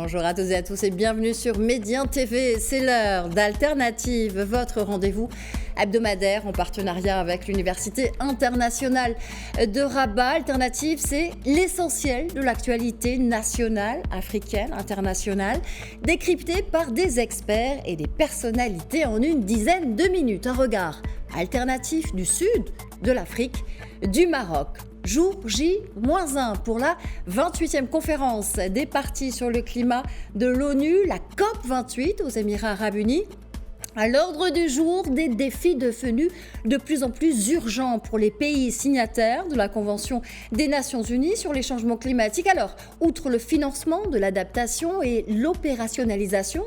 Bonjour à toutes et à tous et bienvenue sur Médien TV. C'est l'heure d'Alternative, votre rendez-vous hebdomadaire en partenariat avec l'Université internationale de Rabat. Alternative, c'est l'essentiel de l'actualité nationale, africaine, internationale, décryptée par des experts et des personnalités en une dizaine de minutes. Un regard alternatif du sud de l'Afrique, du Maroc. Jour J-1 pour la 28e conférence des partis sur le climat de l'ONU, la COP28 aux Émirats arabes unis. À l'ordre du jour, des défis devenus de plus en plus urgents pour les pays signataires de la Convention des Nations Unies sur les changements climatiques. Alors, outre le financement de l'adaptation et l'opérationnalisation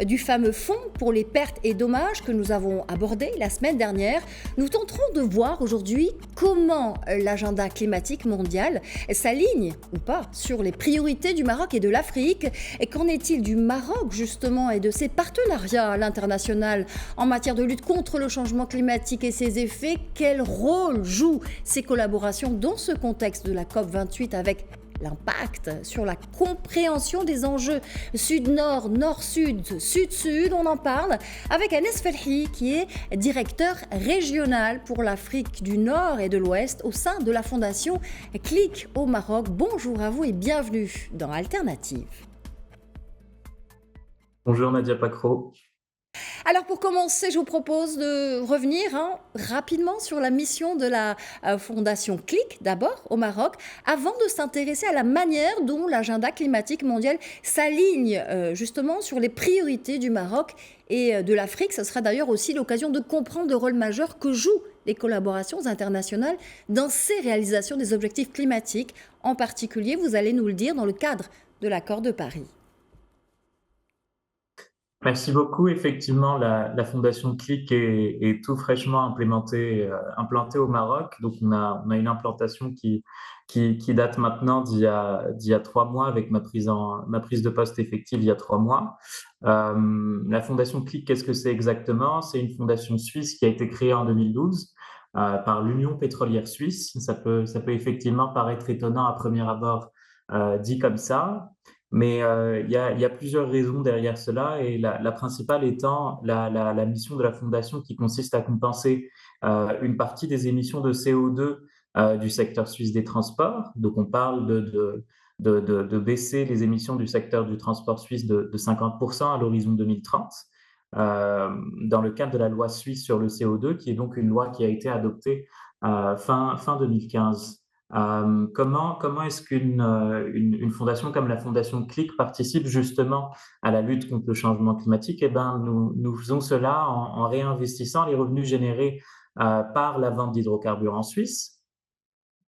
du fameux fonds pour les pertes et dommages que nous avons abordé la semaine dernière, nous tenterons de voir aujourd'hui comment l'agenda climatique mondial s'aligne ou pas sur les priorités du Maroc et de l'Afrique. Et qu'en est-il du Maroc justement et de ses partenariats à l'international en matière de lutte contre le changement climatique et ses effets? Quel rôle jouent ces collaborations dans ce contexte de la COP28 avec l'impact sur la compréhension des enjeux sud-nord, nord-sud, sud-sud? On en parle avec Anes Felhi qui est directeur régional pour l'Afrique du Nord et de l'Ouest au sein de la fondation CLIC au Maroc. Bonjour à vous et bienvenue dans Alternative. Bonjour Nadia Pacro. Alors pour commencer, je vous propose de revenir rapidement sur la mission de la fondation CLIC, d'abord au Maroc, avant de s'intéresser à la manière dont l'agenda climatique mondial s'aligne justement sur les priorités du Maroc et de l'Afrique. Ce sera d'ailleurs aussi l'occasion de comprendre le rôle majeur que jouent les collaborations internationales dans ces réalisations des objectifs climatiques. En particulier, vous allez nous le dire, dans le cadre de l'accord de Paris. Merci beaucoup. Effectivement, la fondation CLIC est tout fraîchement implantée au Maroc. Donc, on a une implantation qui date maintenant d'il y a 3 mois avec ma prise de poste effective il y a 3 mois. La fondation CLIC, qu'est-ce que c'est exactement? C'est une fondation suisse qui a été créée en 2012 par l'Union pétrolière suisse. Ça peut effectivement paraître étonnant à premier abord dit comme ça. Mais il y a plusieurs raisons derrière cela et la principale étant la mission de la fondation qui consiste à compenser une partie des émissions de CO2 du secteur suisse des transports. Donc on parle de baisser les émissions du secteur du transport suisse de 50% à l'horizon 2030 dans le cadre de la loi suisse sur le CO2 qui est donc une loi qui a été adoptée fin 2015. Comment est-ce une fondation comme la fondation CLIC participe justement à la lutte contre le changement climatique? Eh ben, nous faisons cela en réinvestissant les revenus générés par la vente d'hydrocarbures en Suisse,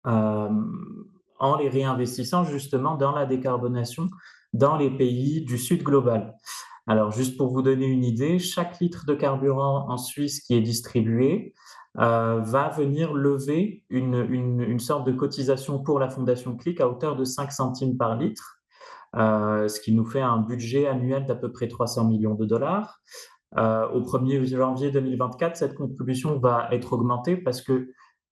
en les réinvestissant justement dans la décarbonation dans les pays du Sud global. Alors, juste pour vous donner une idée, chaque litre de carburant en Suisse qui est distribué va venir lever une sorte de cotisation pour la fondation CLIC à hauteur de 5 centimes par litre, ce qui nous fait un budget annuel d'à peu près 300 millions de dollars. Au 1er janvier 2024, cette contribution va être augmentée parce que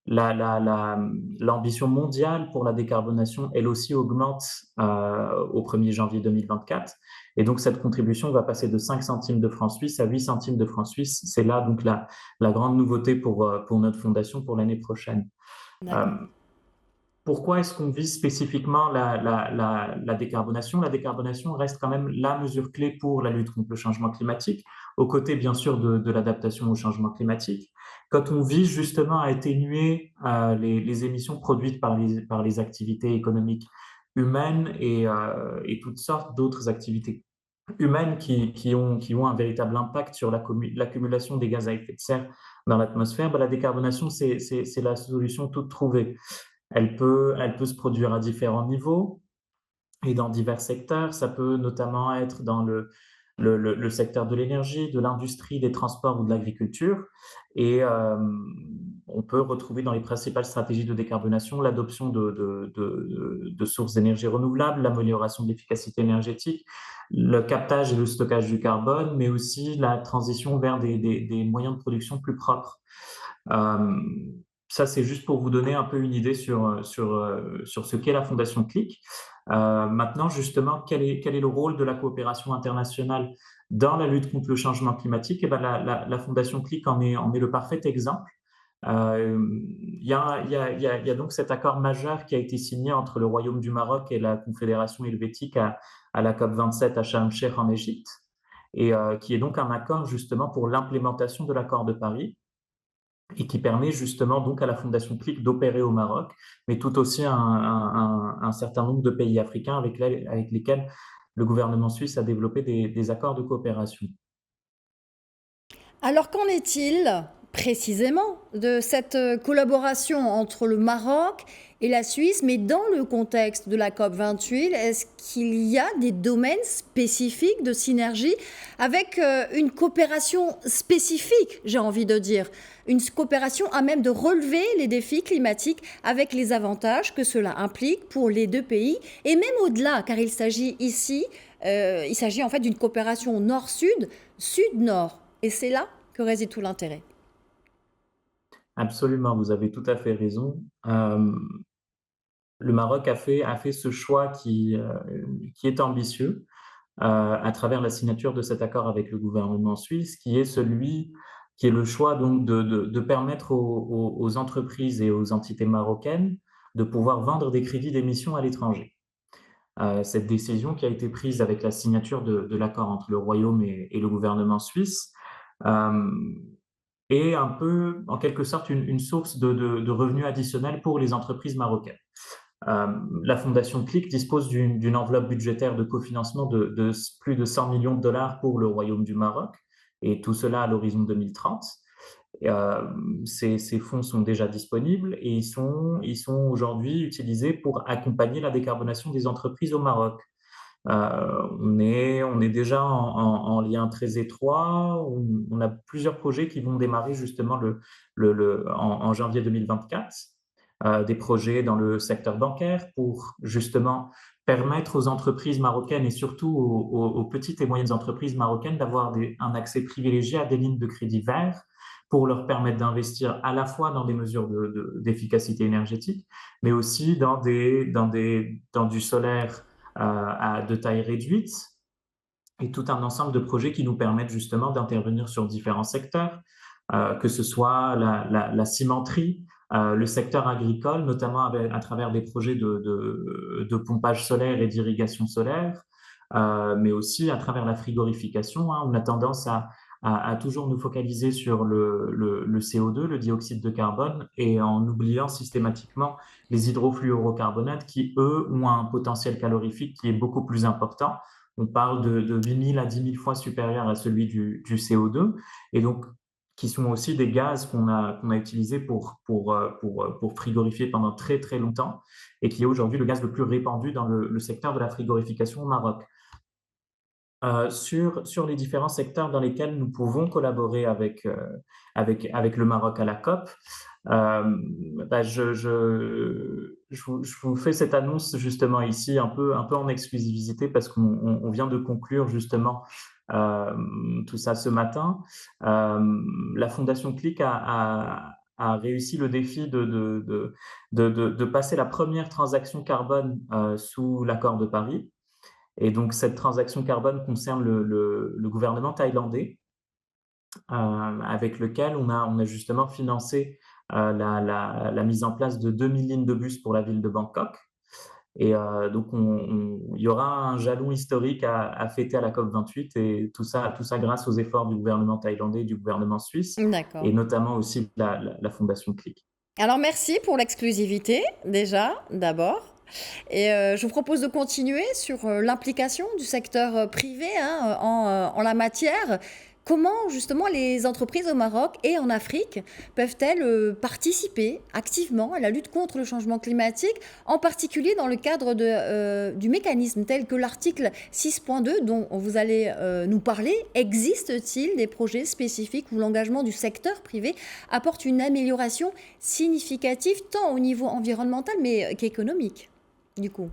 l'ambition mondiale pour la décarbonation, elle aussi augmente au 1er janvier 2024. Et donc, cette contribution va passer de 5 centimes de francs suisses à 8 centimes de francs suisses. C'est là donc la grande nouveauté pour notre fondation pour l'année prochaine. Pourquoi est-ce qu'on vise spécifiquement la décarbonation? La décarbonation reste quand même la mesure clé pour la lutte contre le changement climatique, aux côtés bien sûr de l'adaptation au changement climatique. Quand on vise justement à atténuer les émissions produites par les activités économiques humaines et toutes sortes d'autres activités humaines qui ont un véritable impact sur l'accumulation des gaz à effet de serre dans l'atmosphère, la décarbonation, c'est la solution toute trouvée. Elle peut se produire à différents niveaux et dans divers secteurs. Ça peut notamment être dans le secteur de l'énergie, de l'industrie, des transports ou de l'agriculture. Et on peut retrouver dans les principales stratégies de décarbonation l'adoption de sources d'énergie renouvelables, l'amélioration de l'efficacité énergétique, le captage et le stockage du carbone, mais aussi la transition vers des moyens de production plus propres. Ça, c'est juste pour vous donner un peu une idée sur ce qu'est la Fondation CLIC. Maintenant, justement, quel est le rôle de la coopération internationale dans la lutte contre le changement climatique? Eh ben, la Fondation CLIC en est le parfait exemple. Il y a donc cet accord majeur qui a été signé entre le Royaume du Maroc et la Confédération helvétique à la COP27 à Sharm el-Cheikh en Égypte, et qui est donc un accord justement pour l'implémentation de l'accord de Paris, et qui permet justement donc à la Fondation CLIC d'opérer au Maroc, mais tout aussi un certain nombre de pays africains avec lesquels le gouvernement suisse a développé des accords de coopération. Alors qu'en est-il précisément de cette collaboration entre le Maroc et la Suisse, mais dans le contexte de la COP28, est-ce qu'il y a des domaines spécifiques de synergie avec une coopération spécifique, j'ai envie de dire, une coopération à même de relever les défis climatiques avec les avantages que cela implique pour les deux pays et même au-delà, car il s'agit ici, il s'agit en fait d'une coopération nord-sud, sud-nord. Et c'est là que réside tout l'intérêt. Absolument, vous avez tout à fait raison. Le Maroc a fait ce choix qui est ambitieux, à travers la signature de cet accord avec le gouvernement suisse, qui est le choix donc de permettre aux entreprises et aux entités marocaines de pouvoir vendre des crédits d'émission à l'étranger. Cette décision qui a été prise avec la signature de l'accord entre le Royaume et le gouvernement suisse, est un peu, en quelque sorte, une source de revenus additionnels pour les entreprises marocaines. La Fondation CLIC dispose d'une enveloppe budgétaire de cofinancement de plus de 100 millions de dollars pour le Royaume du Maroc, et tout cela à l'horizon 2030. Ces fonds sont déjà disponibles et ils sont aujourd'hui utilisés pour accompagner la décarbonation des entreprises au Maroc. On est déjà en lien très étroit. On a plusieurs projets qui vont démarrer justement en janvier 2024. Des projets dans le secteur bancaire pour justement permettre aux entreprises marocaines et surtout aux petites et moyennes entreprises marocaines d'avoir un accès privilégié à des lignes de crédit verts pour leur permettre d'investir à la fois dans des mesures d'efficacité énergétique, mais aussi dans du solaire de taille réduite, et tout un ensemble de projets qui nous permettent justement d'intervenir sur différents secteurs, que ce soit la cimenterie, le secteur agricole, notamment à travers des projets de pompage solaire et d'irrigation solaire, mais aussi à travers la frigorification. On a tendance à toujours nous focaliser sur le CO2, le dioxyde de carbone, et en oubliant systématiquement les hydrofluorocarbonates qui, eux, ont un potentiel calorifique qui est beaucoup plus important. On parle de 8 000 à 10 000 fois supérieur à celui du CO2, et donc qui sont aussi des gaz qu'on a utilisés pour frigorifier pendant très très longtemps, et qui est aujourd'hui le gaz le plus répandu dans le secteur de la frigorification au Maroc. Sur les différents secteurs dans lesquels nous pouvons collaborer avec le Maroc à la COP, bah, je vous fais cette annonce justement ici un peu en exclusivité parce qu'on vient de conclure justement tout ça ce matin. La Fondation CLIC a réussi le défi de passer la première transaction carbone sous l'accord de Paris. Et donc, cette transaction carbone concerne le gouvernement thaïlandais, avec lequel on a justement financé la mise en place de 2000 lignes de bus pour la ville de Bangkok. Et donc, il y aura un jalon historique à fêter à la COP28, et tout ça grâce aux efforts du gouvernement thaïlandais et du gouvernement suisse, D'accord. et notamment aussi la Fondation CLIC. Alors merci pour l'exclusivité déjà, d'abord. Et je vous propose de continuer sur l'implication du secteur privé en la matière. Comment justement les entreprises au Maroc et en Afrique peuvent-elles participer activement à la lutte contre le changement climatique, en particulier dans le cadre du mécanisme tel que l'article 6.2 dont vous allez nous parler? Existe-t-il des projets spécifiques où l'engagement du secteur privé apporte une amélioration significative tant au niveau environnemental mais qu'économique, du coup?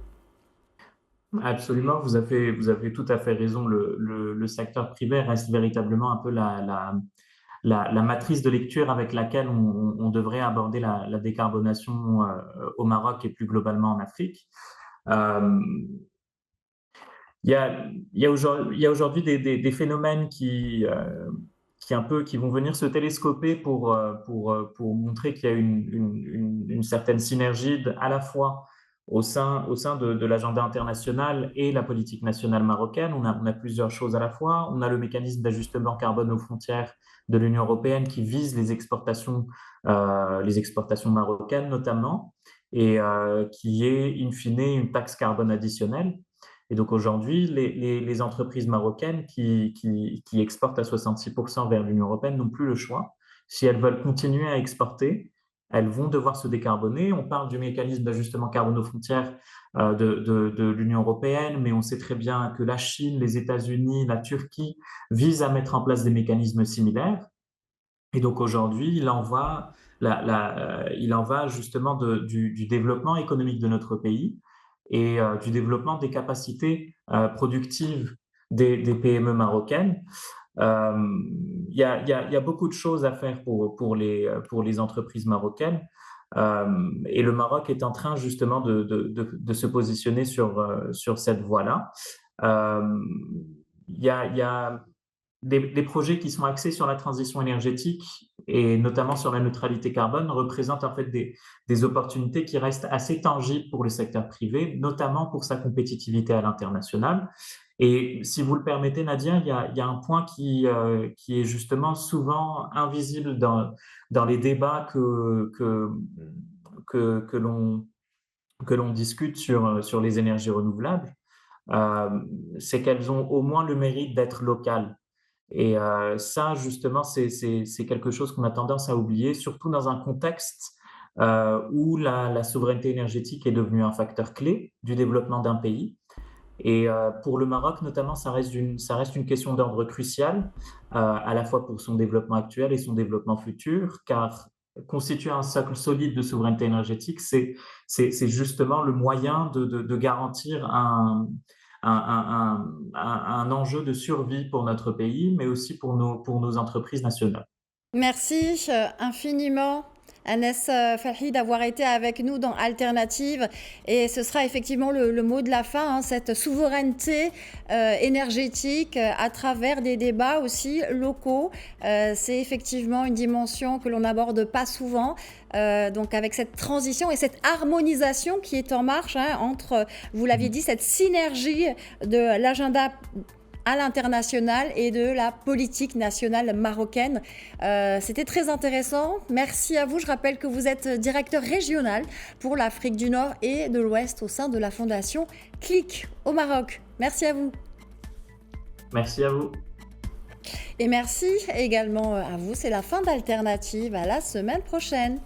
Absolument, vous avez tout à fait raison. Le secteur privé reste véritablement un peu la matrice de lecture avec laquelle on devrait aborder la décarbonation au Maroc et plus globalement en Afrique. Euh, il y a aujourd'hui des phénomènes qui vont venir se télescoper pour montrer qu'il y a une certaine synergie à la fois au sein de l'agenda international et la politique nationale marocaine. On a plusieurs choses à la fois. On a le mécanisme d'ajustement carbone aux frontières de l'Union européenne qui vise les exportations marocaines notamment, et qui est in fine une taxe carbone additionnelle. Et donc aujourd'hui, les entreprises marocaines qui exportent à 66% vers l'Union européenne n'ont plus le choix. Si elles veulent continuer à exporter, elles vont devoir se décarboner. On parle du mécanisme d'ajustement carbone aux frontières de l'Union européenne, mais on sait très bien que la Chine, les États-Unis, la Turquie visent à mettre en place des mécanismes similaires. Et donc aujourd'hui, il en va justement du développement économique de notre pays et du développement des capacités productives des PME marocaines. Euh, il y a beaucoup de choses à faire pour les entreprises marocaines. Et le Maroc est en train justement de se positionner sur cette voie-là. Euh, il y a des projets qui sont axés sur la transition énergétique et notamment sur la neutralité carbone représentent en fait des opportunités qui restent assez tangibles pour le secteur privé, notamment pour sa compétitivité à l'international. Et si vous le permettez, Nadia, il y a un point qui est justement souvent invisible dans les débats que l'on discute sur les énergies renouvelables, euh, c'est qu'elles ont au moins le mérite d'être locales. Et ça, justement, c'est quelque chose qu'on a tendance à oublier, surtout dans un contexte où la souveraineté énergétique est devenue un facteur clé du développement d'un pays. Et pour le Maroc, notamment, ça reste une question d'ordre crucial, à la fois pour son développement actuel et son développement futur, car constituer un socle solide de souveraineté énergétique, c'est justement le moyen de garantir un enjeu de survie pour notre pays, mais aussi pour nos entreprises nationales. Merci infiniment, Agnès Farhi, d'avoir été avec nous dans Alternative. Et ce sera effectivement le mot de la fin, hein, cette souveraineté énergétique à travers des débats aussi locaux. C'est effectivement une dimension que l'on n'aborde pas souvent. Donc avec cette transition et cette harmonisation qui est en marche, hein, entre, vous l'aviez dit, cette synergie de l'agenda à l'international et de la politique nationale marocaine. C'était très intéressant. Merci à vous. Je rappelle que vous êtes directeur régional pour l'Afrique du Nord et de l'Ouest au sein de la fondation CLIC au Maroc. Merci à vous. Merci à vous. Et merci également à vous. C'est la fin d'Alternative. À la semaine prochaine.